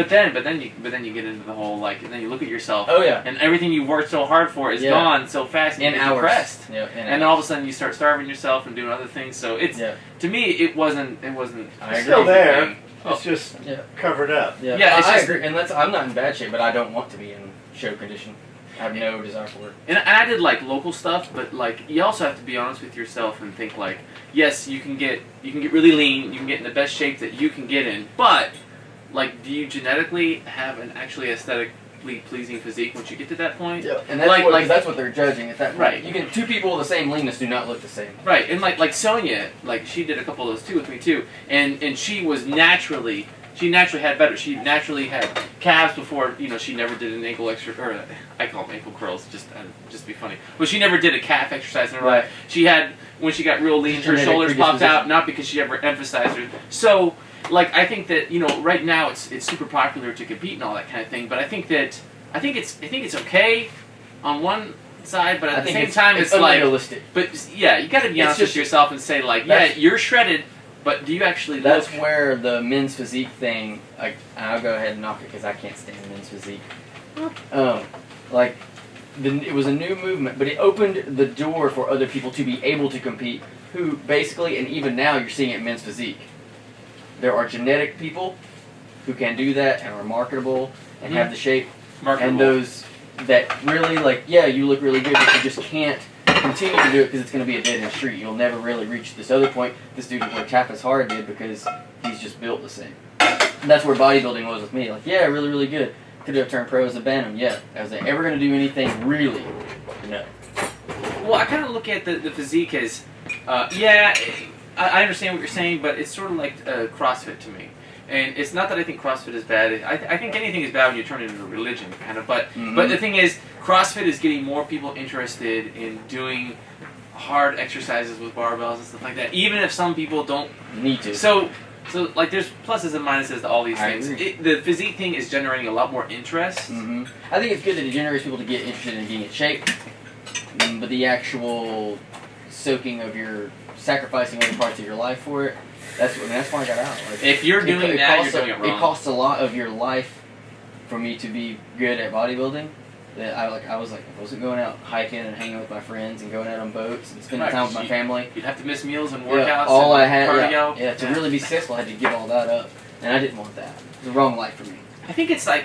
But then you get into the whole like, and then you look at yourself. Oh yeah. And everything you worked so hard for is gone so fast. And you get depressed. Yeah. And then all of a sudden you start starving yourself and doing other things. So it's to me it wasn't. It's still there. It's just covered up. Yeah. I agree. And I'm not in bad shape, but I don't want to be in show condition. I have no desire for it. And I did like local stuff, but like you also have to be honest with yourself and think like, yes, you can get really lean, you can get in the best shape that you can get in, but like, do you genetically have an actually aesthetically pleasing physique once you get to that point? Yeah, and that's what they're judging at that point. Right. You can two people with the same leanness do not look the same. Right, and like Sonia, like she did a couple of those too with me too, and she was naturally. She naturally had better. She naturally had calves before, she never did an ankle or I call them ankle curls, just to be funny. But she never did a calf exercise in her life. She had, when she got real lean, her shoulders popped out, not because she ever emphasized it. So, like, I think that, right now it's super popular to compete and all that kind of thing, but I think it's okay on one side, but at the same time it's like, unrealistic. But yeah, you got to be honest with yourself and say like, yeah, you're shredded. But do you actually That's where the men's physique thing, like, I'll go ahead and knock it because I can't stand men's physique. It was a new movement, but it opened the door for other people to be able to compete, who basically, and even now you're seeing it in men's physique. There are genetic people who can do that and are marketable and have the shape. And those that really, like, yeah, you look really good, but you just can't continue to do it because it's going to be a dead-end street. You'll never really reach this other point this dude who worked half as hard did because he's just built the same. And that's where bodybuilding was with me. Like, yeah, really, really good. Could have turned pro as a bantam, yeah. Was I ever going to do anything really? No. Well, I kind of look at the physique as, I understand what you're saying, but it's sort of like CrossFit to me. And it's not that I think CrossFit is bad. I think anything is bad when you turn it into a religion, kind of. But the thing is, CrossFit is getting more people interested in doing hard exercises with barbells and stuff like that, even if some people don't need to. So like, there's pluses and minuses to all these things. The physique thing is generating a lot more interest. I think it's good that it generates people to get interested in being in shape, but the actual sacrificing other parts of your life for it. That's why I got out. Like, if you're doing that, you're doing it wrong. It costs a lot of your life for me to be good at bodybuilding. That I wasn't going out hiking and hanging with my friends and going out on boats and spending time with my family. You'd have to miss meals and workouts. All and I had, cardio. To really be successful, I had to give all that up, and I didn't want that. It was the wrong life for me. I think it's a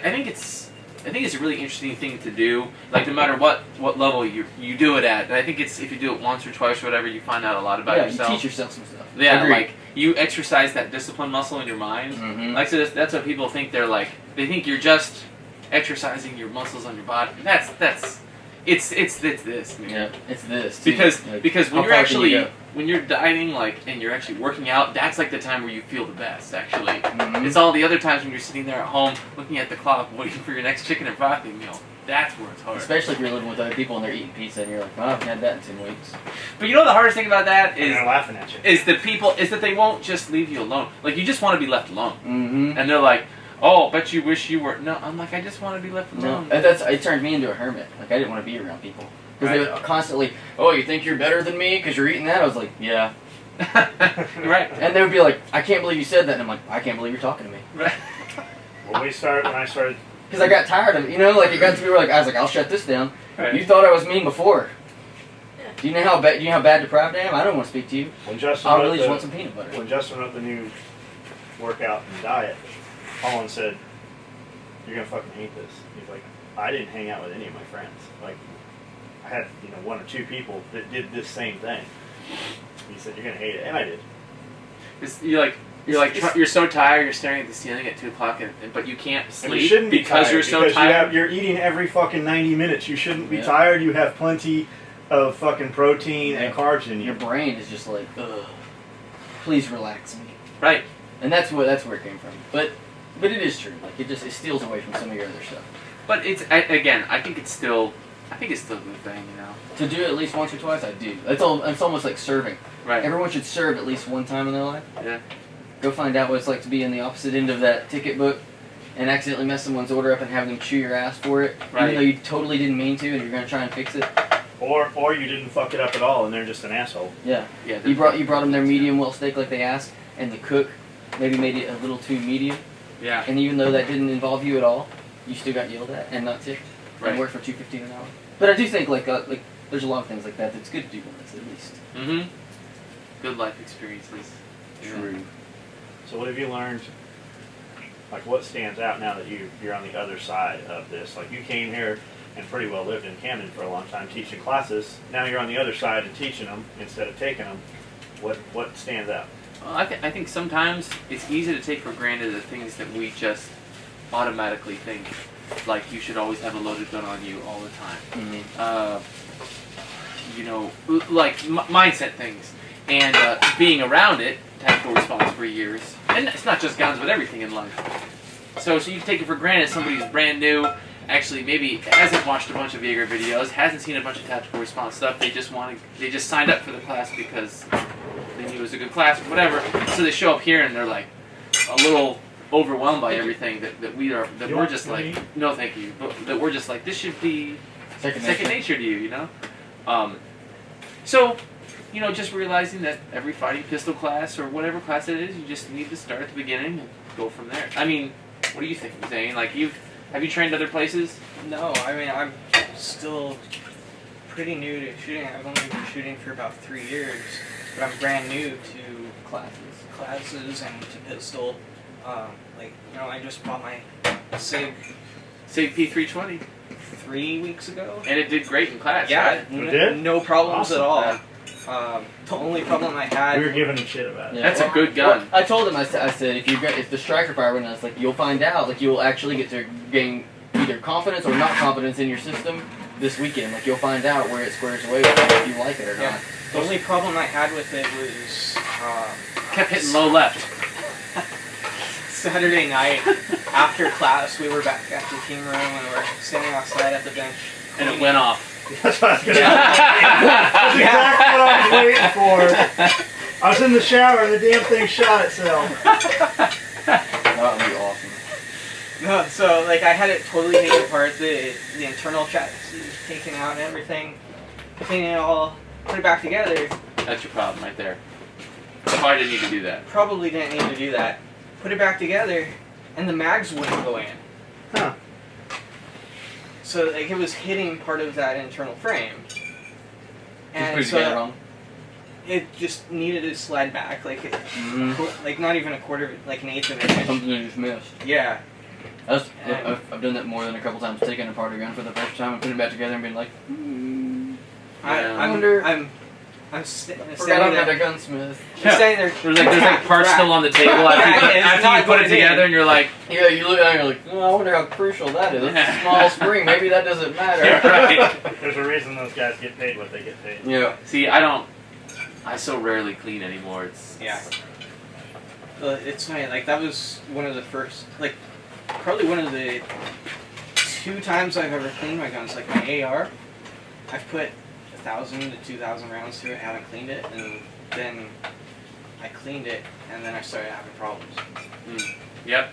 really interesting thing to do. Like, no matter what level you do it at, and I think if you do it once or twice or whatever, you find out a lot about yourself. You teach yourself some stuff. Yeah, like you exercise that discipline muscle in your mind. Like, so that's what people think. They think you're just exercising your muscles on your body. It's this, man. Yeah, it's this. Too. Because when you're dieting, like, and you're actually working out, that's like the time where you feel the best. Actually, it's all the other times when you're sitting there at home looking at the clock, waiting for your next chicken and broccoli meal. That's where it's hard. Especially if you're living with other people and they're eating pizza and you're like, well, I haven't had that in 10 weeks. But you know the hardest thing about that is they're laughing at you. Is that they won't just leave you alone. Like, you just want to be left alone. And they're like, oh, bet you wish you were. No, I'm like, I just want to be left alone. No, it turned me into a hermit. Like, I didn't want to be around people. Because they would constantly, oh, you think you're better than me because you're eating that? I was like, yeah. Right. And they would be like, I can't believe you said that. And I'm like, I can't believe you're talking to me. Right. When I started... Because I got tired of it. It got to be where, like, I was like, I'll shut this down. Right. You thought I was mean before. Do you know how bad deprived I am? I don't want to speak to you. I really just want some peanut butter. When Justin wrote the new workout and diet, Colin said, you're going to fucking hate this. He's like, I didn't hang out with any of my friends. Like, I had, one or two people that did this same thing. He said, you're going to hate it. And I did. You're so tired, you're staring at the ceiling at 2 o'clock, but you can't sleep. And you shouldn't be tired you're so tired. You're eating every fucking 90 minutes. You shouldn't be tired. You have plenty of fucking protein and carbs in you. Your brain is just like, ugh, please relax me. Right. And that's where it came from. But it is true. Like, it steals away from some of your other stuff. But I think it's still a good thing, To do it at least once or twice, I do. It's almost like serving. Right. Everyone should serve at least one time in their life. Yeah. Go find out what it's like to be in the opposite end of that ticket book and accidentally mess someone's order up and have them chew your ass for it, even though you totally didn't mean to, and you're going to try and fix it. Or you didn't fuck it up at all, and they're just an asshole. Yeah. You brought them their medium well steak like they asked, and the cook maybe made it a little too medium, Yeah. And even though that didn't involve you at all, you still got yelled at and not ticked. Right. And worked for $2.15 an hour. But I do think like there's a lot of things like that that's good to do once at least. Mm-hmm. Good life experiences. True. So what have you learned? Like what stands out now that you're on the other side of this? Like you came here and pretty well lived in Camden for a long time teaching classes. Now you're on the other side and teaching them instead of taking them. What stands out? Well, I think sometimes it's easy to take for granted the things that we just automatically think, like you should always have a loaded gun on you all the time. Mm-hmm. You know, like mindset things, and being around it, tactical response for years, and it's not just guns, but everything in life. So you take it for granted somebody's brand new, actually maybe hasn't watched a bunch of Jaeger videos, hasn't seen a bunch of tactical response stuff. They just signed up for the class because they knew it was a good class or whatever. So they show up here and they're like a little overwhelmed by everything that we're just like, no thank you, but that we're just like, this should be second nature to you, you know. So, you know, just realizing that every fighting pistol class or whatever class it is, you just need to start at the beginning and go from there. I mean, what do you think, Zane? Like, have you trained other places? No, I mean, I'm still pretty new to shooting. I've only been shooting for about 3 years, but I'm brand new to classes and to pistol. Like, you know, I just bought my SIG P320. 3 weeks ago. And it did great in class, Yeah, right? It did? No problems Awesome. at all. Yeah. The only problem I had. We were giving him shit about it. Yeah. That's a good gun. Well, I told him, I said, if the striker fire went, I was like, you'll find out, like you'll actually get to gain either confidence or not confidence in your system this weekend. Like you'll find out where it squares away with you, if you like it or Yeah. not. The only problem I had with it was Kept hitting low left. Saturday night after class. We were back at the team room and we were standing outside at the bench. And it went off. That's what I was gonna say. That's exactly what I was waiting for. I was in the shower and the damn thing shot itself. That would be awesome. No, so like I had it totally taken apart, the internal chassis taken out and everything, clean it all, put it back together. That's your problem right there. Probably didn't need to do that. Probably didn't need to do that. Put it back together, and the mags wouldn't go in. Huh. So like it was hitting part of that internal frame, and Just put it together so wrong. it just needed to slide back, like it, Mm-hmm. like not even a quarter, of it, like an eighth of an inch. Something you just missed. Yeah. I've done that more than a couple times, taking apart a gun for the first time and putting it back together and being like, Yeah. I'm standing forgot I'm not a there. gunsmith. I'm standing there. There's like parts still on the table after you put it together, and you're like, Yeah, you look at it and you're like, oh, I wonder how crucial that is. It's a small spring, maybe that doesn't matter. yeah, right. There's a reason those guys get paid what they get paid. Yeah. See, I so rarely clean anymore. It's Yeah. It's funny, like that was one of the first, like probably one of the 2 times I've ever cleaned my guns. Like my AR, I've put 1,000 to 2,000 rounds to it, haven't cleaned it, and then I cleaned it, and then I started having problems. Yep.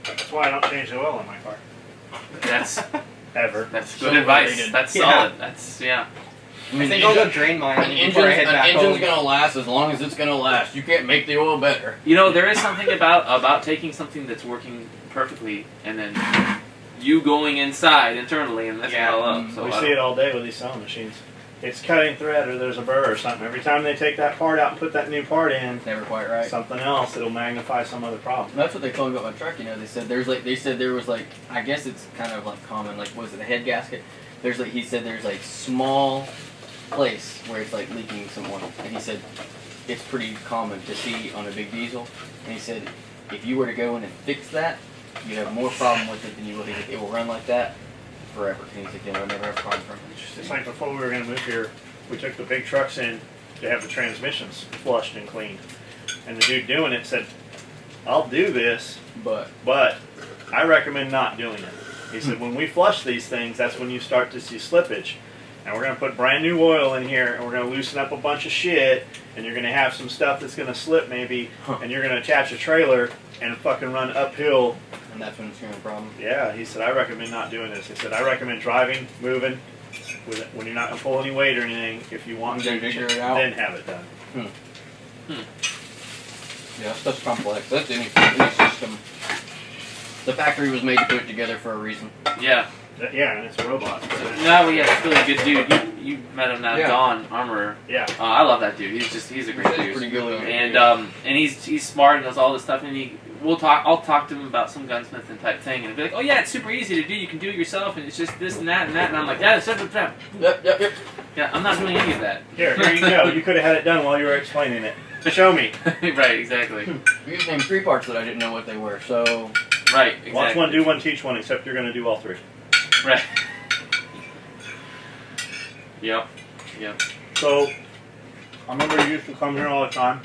That's why I don't change the oil in my car. That's Ever. good So advice. related. That's Yeah. solid. That's I think I'll go drain mine An before I head back engine's home. gonna last as long as it's gonna last. You can't make the oil better. You know, there is something about taking something that's working perfectly and then you going inside internally and messing it all up. So We see it all day with these sewing machines. It's cutting thread or there's a burr or something. Every time they take that part out and put that new part in, Never quite right. something else, it'll magnify some other problem. That's what they told me about my truck. You know, they said there was like, I guess it's kind of like common. Like, was it a head gasket? There's like, he said there's like small place where it's like leaking some oil, and he said it's pretty common to see on a big diesel. And he said if you were to go in and fix that, you'd have more problem with it than you will. It will run like that forever. And he said you'll never have a problem from it. It's like before we were going to move here, we took the big trucks in to have the transmissions flushed and cleaned. And the dude doing it said, I'll do this, But but I recommend not doing it. He said, when we flush these things, that's when you start to see slippage. And we're going to put brand new oil in here, and we're going to loosen up a bunch of shit, and you're going to have some stuff that's going to slip maybe, and you're going to attach a trailer and fucking run uphill. and that's when it's gonna be a problem. Yeah, he said, I recommend not doing this. He said, I recommend driving, moving, when you're not going to pull any weight or anything. If you want to, Then figure it out. then have it done. Yeah, stuff's complex. That's any system. The factory was made to put it together for a reason. Yeah. Yeah, and it's a robot. No, yeah, it's really good dude. You met him now, Yeah. Don Armorer. Yeah. I love that dude. He's a great He's dude. pretty good. And he's smart and knows all this stuff. And I'll talk to him about some gunsmithing type thing, and he'll be like, oh yeah, it's super easy to do. You can do it yourself, and it's just this and that and that. And I'm like, yeah, it's simple. Yep. Yeah, I'm not doing any of that. Here you go. You could have had it done while you were explaining it. Show me. Right, exactly. You just named 3 parts that I didn't know what they were, so... Right, exactly. Watch one, do one, teach one, except you're going to do all 3. Right. Yep. So, I remember you used to come here all the time.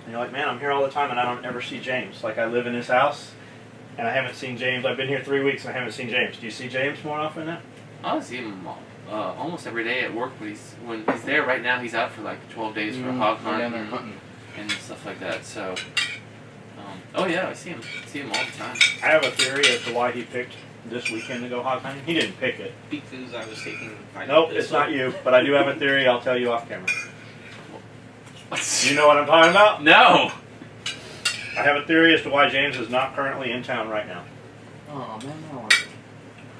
And you're like, man, I'm here all the time and I don't ever see James. Like, I live in his house and I haven't seen James. I've been here 3 weeks and I haven't seen James. Do you see James more often than that? I see him almost every day at work. When he's there right now, he's out for like 12 days for a hog hunt down there hunting. and stuff like that. So, oh yeah, I see him all the time. I have a theory as to why he picked this weekend to go hog hunting. He didn't pick it. Because I was taking. Nope, it's not you. But I do have a theory. I'll tell you off camera. You know what I'm talking about? No. I have a theory as to why James is not currently in town right now. Oh, man, no.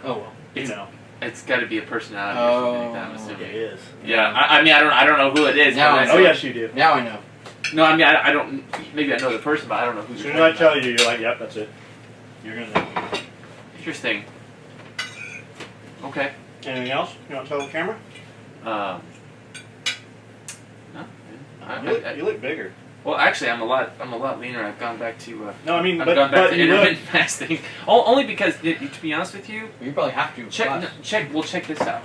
Oh, well. You know. It's got to be a personality or something like that. I'm It assuming. is. Yeah, I mean, I don't know who it is. Now but I it's Oh, know. like- yes, you do. Now I know. No, I mean, I don't. Maybe I know the person, but I don't know who's. As soon as I tell you, you're like, yep, that's it. You're going to know. Interesting. Okay. Anything else you want to tell the camera? No. You look bigger. Well, actually, I'm a lot leaner. I've gone back to. No, I mean, I've but, gone back but to you look. intermittent fasting. Only because, to be honest with you, You probably have to. check this out.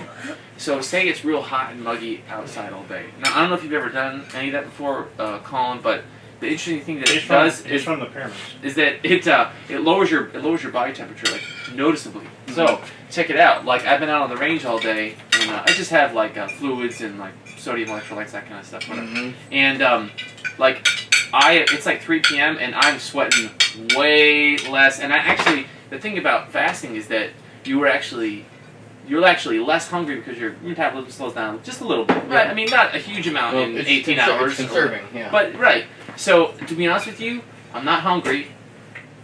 So, say it's real hot and muggy outside all day. Now, I don't know if you've ever done any of that before, Colin, but the interesting thing that it does It's from the pyramids. is that it lowers your body temperature like noticeably. So check it out. Like I've been out on the range all day, and I just have like fluids and like sodium electrolytes, that kind of stuff, whatever. And like it's like 3 p.m. and I'm sweating way less. And I actually, the thing about fasting is that you're actually less hungry because your metabolism slows down just a little bit. Right? I mean, not a huge amount in 18 hours. It's conserving, yeah. But right. So to be honest with you, I'm not hungry.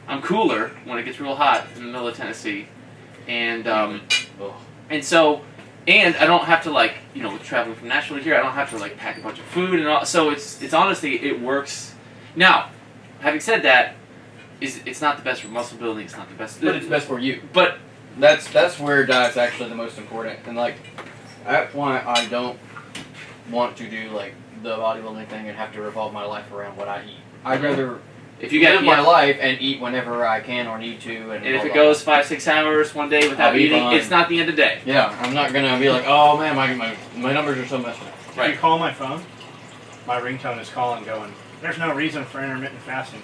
I'm cooler when it gets real hot in the middle of Tennessee, and so I don't have to like traveling from Nashville to here. I don't have to like pack a bunch of food and all. So it's honestly it works. Now, having said that, it's not the best for muscle building. It's not the best. But it's best for you. But That's where diet's actually the most important. And like, that's why I don't want to do like the bodybuilding thing and have to revolve my life around what I eat. I'd rather if you live my life and eat whenever I can or need to. And if blah, it blah, goes 5-6 hours one day without I'll be eating, fine. it's not the end of the day. Yeah, I'm not gonna be like, oh man, my numbers are so messed up. If you call my phone, my ringtone is calling going, there's no reason for intermittent fasting.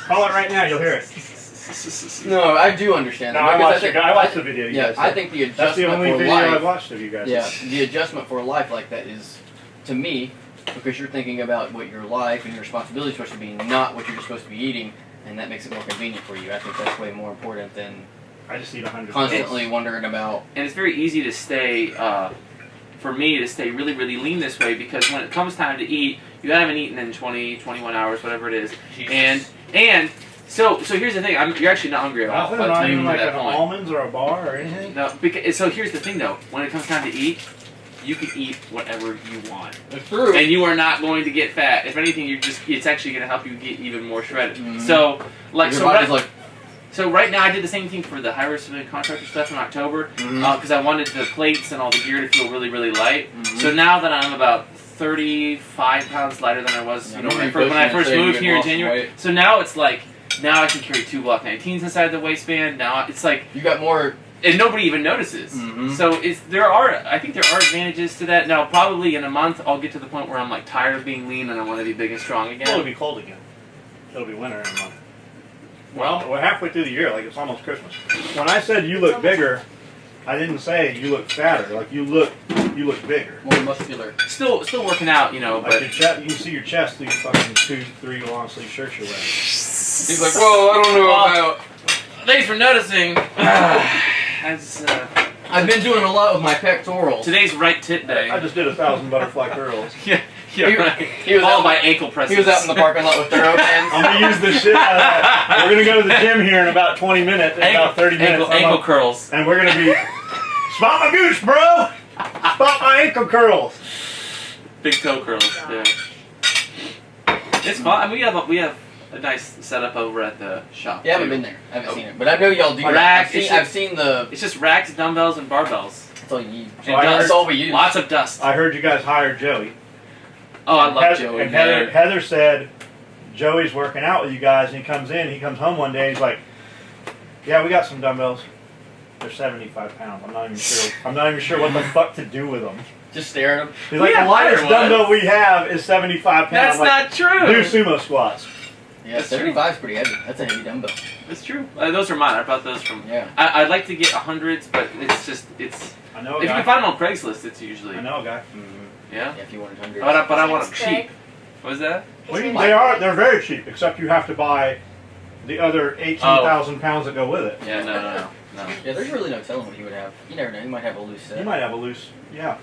Call it right now, you'll hear it. No, I do understand. No, that, I because watched the video. You Yeah, guys I did. think the That's the adjustment only for video I've life. watched of you guys. Yeah, the adjustment for life like that is, to me, because you're thinking about what your life and your responsibility is supposed to be, not what you're supposed to be eating, and that makes it more convenient for you. I think that's way more important than I just eat 100. constantly wondering about. And it's very easy to stay, for me, to stay really, really lean this way because when it comes time to eat, you haven't eaten in 20, 21 hours, whatever it is. Jesus. And so here's the thing. You're actually not hungry at all. Nothing, by the not time you even get like to an that point. almonds or a bar or anything. No, so here's the thing though. When it comes time to eat, you can eat whatever you want. It's true. And you are not going to get fat. If anything, it's actually going to help you get even more shredded. Mhm. So, like, Your body's like, so right now I did the same thing for the high-risk contractor stuff in October because I wanted the plates and all the gear to feel really, really light. So now that I'm about 35 pounds lighter than I was when I first moved here in January. So now it's like, now I can carry 2 Block 19s inside the waistband. Now it's like, you got more. and nobody even notices. Mhm. So I think there are advantages to that. Now probably in a month I'll get to the point where I'm like tired of being lean and I want to be big and strong Well, it'll again. be cold again. It'll be winter in a month. Well, We're halfway through the year, like it's almost Christmas. When I said you look bigger, I didn't say you look fatter. Like you look bigger. More muscular. still working out, Like but your chest, you can see your chest through fucking 2-3 long sleeve shirts you're wearing. He's like, whoa, I don't know about. thanks for noticing. I've been doing a lot with my pectorals. Today's right tit day. I just did 1,000 butterfly curls. Yeah, Yeah, right. he was Followed out by ankle presses. He was out in the parking lot with thorough I'm pens. gonna use the shit out of that. We're gonna go to the gym here in about 20 minutes, in about 30 minutes. Ankle curls. And we're gonna be, spot my goose, bro! Spot my ankle curls! Big toe curls. Yeah. It's fun. I mean, we have a nice setup over at the shop. Yeah, I haven't too. been there. I haven't seen it, but I know y'all do. that. Rack, I've seen the. It's just racks, dumbbells, and barbells. That's all you need. So I heard- That's all we use. Lots of dust. I heard you guys hired Joey. Oh, I love Heather, Joey. and man. Heather said, Joey's working out with you guys, and he comes home one day, he's like, yeah, we got some dumbbells. They're 75 pounds. I'm not even sure what the fuck to do with them. Just stare at them. He's like, We the have lightest higher dumbbell ones. we have is 75 pounds. That's I'm like, not true. do sumo squats. Yeah, That's 75 is pretty heavy. That's a heavy dumbbell. It's true. Those are mine. I bought those from. Yeah. I'd like to get hundreds, but it's. I know a If you guy. can find them on Craigslist, it's usually. I know a guy. Yeah. Yeah, if you wanted hundreds. But I want them His name's cheap. What was that? Well, they're very cheap, except you have to buy the other 18,000 pounds that go with it. Yeah. No. Yeah, there's really no telling what he would have. You never know. He might have a loose set. You might have a loose, yeah.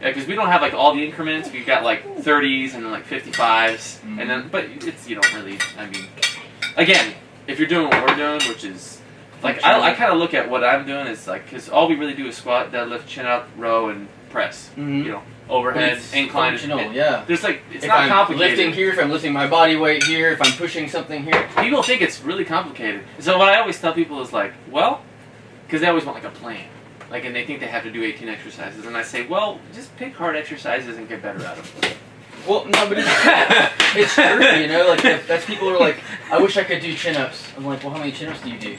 Yeah, because we don't have like all the increments. We've got like 30s and then like 55s, and then but it's you don't really. I mean, again, if you're doing what we're doing, which is like I kind of look at what I'm doing is like because all we really do is squat, deadlift, chin up, row, and press. Mhm. You know, overhead, It's incline. functional, yeah. There's like it's If not I'm complicated. lifting here, if I'm lifting my body weight here, if I'm pushing something here. People think it's really complicated. So what I always tell people is like, well, because they always want like a plan. Like, and they think they have to do 18 exercises. And I say, well, just pick hard exercises and get better at them. Well, no, but it's true, you know? Like, that's people who are like, I wish I could do chin-ups. I'm like, well, how many chin-ups do you do?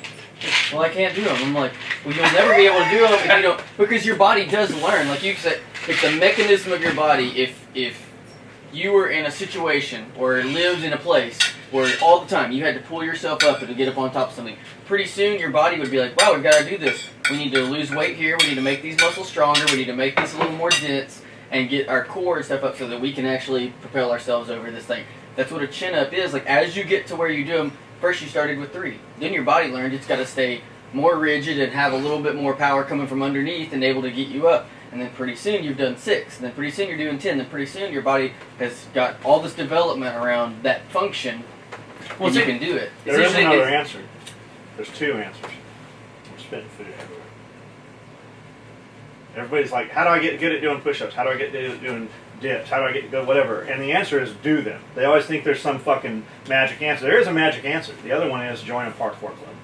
Well, I can't do them. I'm like, well, you'll never be able to do them if you don't, because your body does learn. Like you said, it's the mechanism of your body. If you were in a situation or lived in a place where all the time you had to pull yourself up and to get up on top of something, pretty soon your body would be like, wow, we've got to do this. We need to lose weight here. We need to make these muscles stronger. We need to make these a little more dense and get our core and stuff up so that we can actually propel ourselves over this thing. That's what a chin-up is. Like, as you get to where you do them, first you started with 3. Then your body learned it's got to stay more rigid and have a little bit more power coming from underneath and able to get you up. And then pretty soon you've done 6. And then pretty soon you're doing 10. Then pretty soon your body has got all this development around that function. Well, and you so- can do it. There is usually- another answer. There's 2 answers. I'm spitting food everywhere. Everybody's like, how do I get good at doing push-ups? How do I get good at doing dips? How do I get good whatever? And the answer is do them. They always think there's some fucking magic answer. There is a magic answer. The other one is join a parkour club.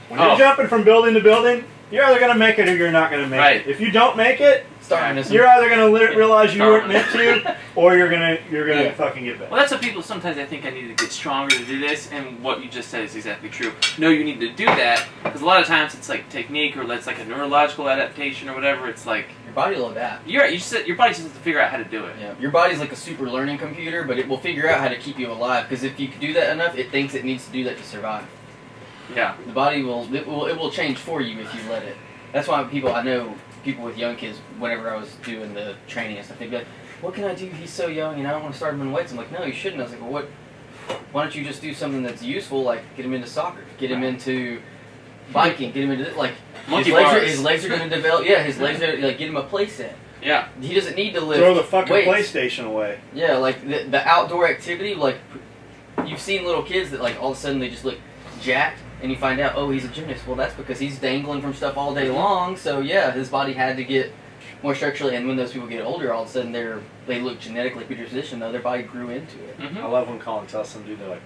When you're jumping from building to building, you're either going to make it or you're not going to make Right. it. If you don't make it, Darwinism. you're either going to realize you weren't meant to, or you're gonna Yeah. fucking get better. Well, that's what people sometimes I think I need to get stronger to do this, and what you just said is exactly true. No, you need to do that because a lot of times it's like technique or it's like a neurological adaptation or whatever. It's like Your body will adapt. you're right. You said your body just has to figure out how to do it. Yeah, your body's like a super learning computer, but it will figure out how to keep you alive. Because if you can do that enough, it thinks it needs to do that to survive. Yeah. The body will change for you if you let it. That's why I know people with young kids. Whenever I was doing the training and stuff, they'd be like, "What can I do? He's so young, and I don't want to start him in weights." I'm like, "No, you shouldn't." I was like, "Well, why don't you just do something that's useful, like get him into soccer, get him into biking, get him into like Monkey bars. his legs are going to develop. Yeah, his legs are like get him a play set. Yeah. He doesn't need to lift. Throw the fucking weights. PlayStation away. Yeah, like the outdoor activity, like you've seen little kids that like all of a sudden they just look jacked, and you find out, oh, he's a gymnast. Well, that's because he's dangling from stuff all day long. So yeah, his body had to get more structurally. And when those people get older, all of a sudden they look genetically predispositioned, though their body grew into it. I Mm-hmm. love when Colin tells some dude, they're like,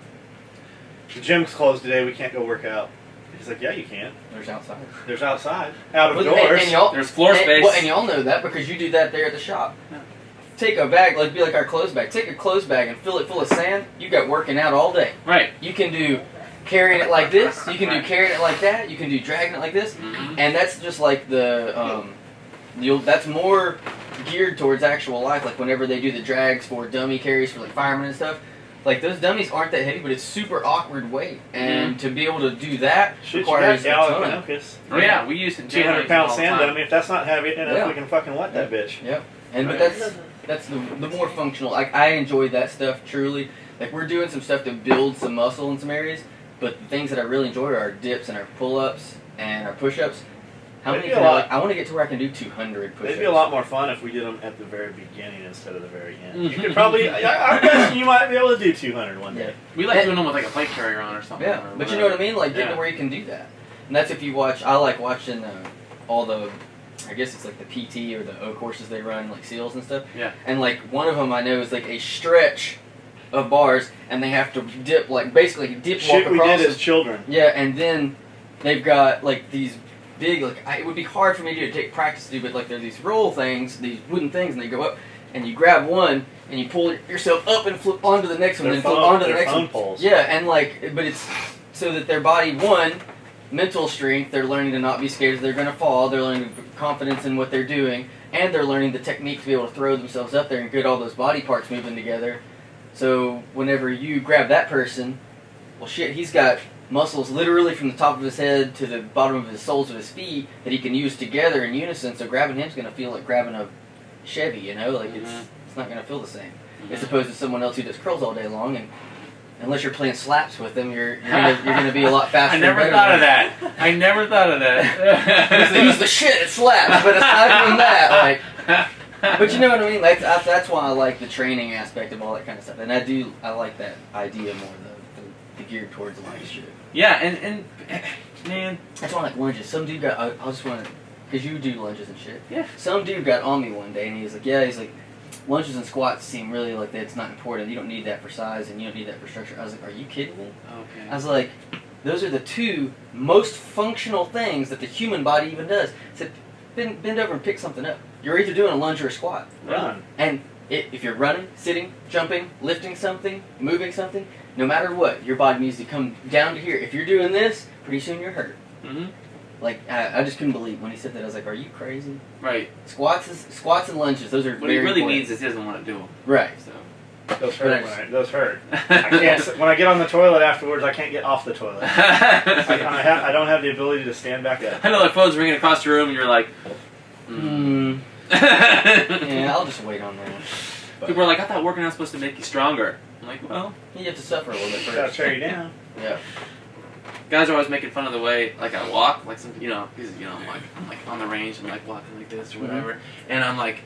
the gym's closed today, we can't go work out. He's like, yeah, you can. There's outside. There's outside. Out of Well, doors. and y'all, There's floor and, space. Well, and y'all know that because you do that there at the shop. Yeah. Take a bag, like be like our clothes bag. Take a clothes bag and fill it full of sand. You got working out all day. Right. You can do carrying it like this. You can do Right. carrying it like that. You can do dragging it like this. Mm-hmm. And that's just like that's more geared towards actual life. Like whenever they do the drags for dummy carries for like firemen and stuff, like those dummies aren't that heavy, but it's super awkward weight. And to be able to do that Shit, you got requires a Gallic ton. Manukas. Oh yeah, we use it. 200-pound sand dummy. If that's not heavy enough, Yeah. we can fucking wet that bitch. Yep. And but Right. that's the more functional. Like I enjoy that stuff truly. Like we're doing some stuff to build some muscle in some areas, but the things that I really enjoy are our dips and our pull-ups and our push-ups. How They'd many? be a Can I, lot- like, I want to get to where I can do 200 push-ups. They'd be a lot more fun if we did them at the very beginning instead of the very end. You could probably, I'm guessing you might be able to do 200 one day. We like doing them with like a plate carrier on or something. Yeah, or but you know what I mean? Like, getting Yeah. to where you can do that. And that's if you watch, I like watching all the, I guess it's like the PT or the O courses they run, like SEALs and stuff. Yeah. And like, one of them I know is like a stretch of bars, and they have to dip, like, basically dip walk Shit we across. did as children. Yeah, and then they've got like these big, like, it would be hard for me to take practice to do, but like there's these roll things, these wooden things, and they go up, and you grab one, and you pull yourself up and flip onto the next one, They're then flip phone- onto the they're next phone one. poles. Yeah, and like, but it's so that their body, one, mental strength, they're learning to not be scared they're going to fall, they're learning confidence in what they're doing, and they're learning the technique to be able to throw themselves up there and get all those body parts moving together. So whenever you grab that person, well shit, he's got muscles literally from the top of his head to the bottom of his soles of his feet that he can use together in unison, so grabbing him's going to feel like grabbing a Chevy, you know? Like, it's not going to feel the same. As opposed to someone else who does curls all day long, and unless you're playing slaps with them, you're gonna be a lot faster. I never and better thought of than that. I never thought of that. He's the shit at slaps, but aside from that, like, but you know what I mean? Like, that's why I like the training aspect of all that kind of stuff, and I like that idea more, the geared towards like shit. Yeah, and man, That's why I like lunges. Some dude got, I just want to, because you do lunges and shit. Yeah. Some dude got on me one day, and he was like, he's like, lunges and squats seem really like that. It's not important. You don't need that for size, and you don't need that for structure. I was like, are you kidding me? okay. I was like, those are the two most functional things that the human body even does. I said, bend over and pick something up. You're either doing a lunge or a squat. Run. And if you're running, sitting, jumping, lifting something, moving something, no matter what, your body needs to come down to here. If you're doing this, pretty soon you're hurt. Mm-hmm. Like, I just couldn't believe when he said that. I was like, are you crazy? Right. Squats and lunges, those are What very he really important. means is he doesn't want to do them. Right. So. Those hurt. Those hurt. I can't. When I get on the toilet afterwards, I can't get off the toilet. I don't have the ability to stand back up. I know the phone's ringing across the room, and you're like, Yeah, I'll just wait on that. But People are like, I thought working out's supposed to make you stronger. I'm like, well, you have to suffer a little bit Gotta first. tear you down. Yeah. guys are always making fun of the way, like, I walk, like, some, because, I'm like on the range and, like, walking like this or whatever, and I'm like,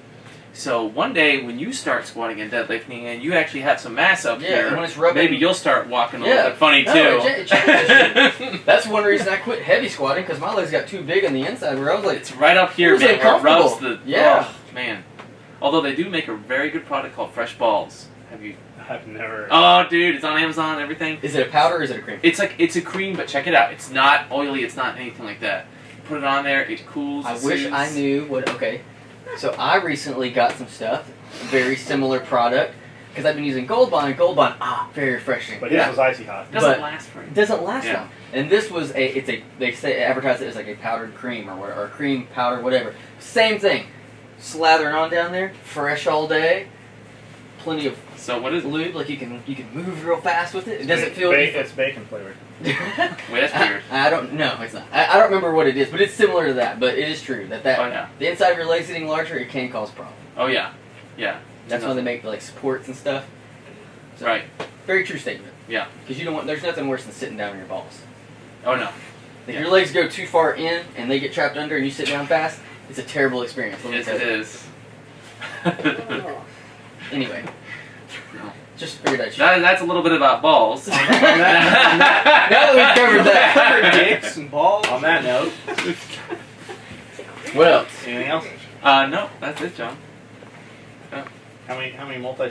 so one day when you start squatting and deadlifting and you actually have some mass up here, when it's rubbing, maybe you'll start walking a little bit funny too. No, it changes you. That's one reason I quit heavy squatting, because my legs got too big on the inside where I was like, It's right up here, It was man, where it rubs uncomfortable. the, Yeah. oh, man. Although they do make a very good product called Fresh Balls. Have you? I've never. Oh, dude, it's on Amazon and everything. is it a powder or is it a cream? It's a cream, but check it out. It's not oily. It's not anything like that. Put it on there. It cools. I it wish soothes. I knew what. Okay, so I recently got some stuff, very similar product, because I've been using Gold Bond. Gold Bond, very refreshing. But his was icy hot. It doesn't but- last for It doesn't last Yeah. long. And this was they say advertise it as like a powdered cream or cream powder, whatever. Same thing. Slather it on down there, fresh all day. Plenty of So what is it? lube, like you can move real fast with it. It doesn't feel. It's bacon flavored. Wait, that's weird. I don't know. It's not. I don't remember what it is, but it's similar to that. But it is true that Oh yeah. the inside of your legs getting larger, it can cause problems. Oh yeah. Yeah. That's why they make like supports and stuff. So, Right. Very true statement. Yeah. Because you don't want. There's nothing worse than sitting down on your balls. Oh no. If Yeah. your legs go too far in and they get trapped under and you sit down fast, it's a terrible experience. Let me Yes, tell it you. is. Anyway, No. just figured I'd share. That's a little bit about balls. Now that we've covered that, Covered dicks and balls. On that note, what else? anything else? No, that's it, John. How many multi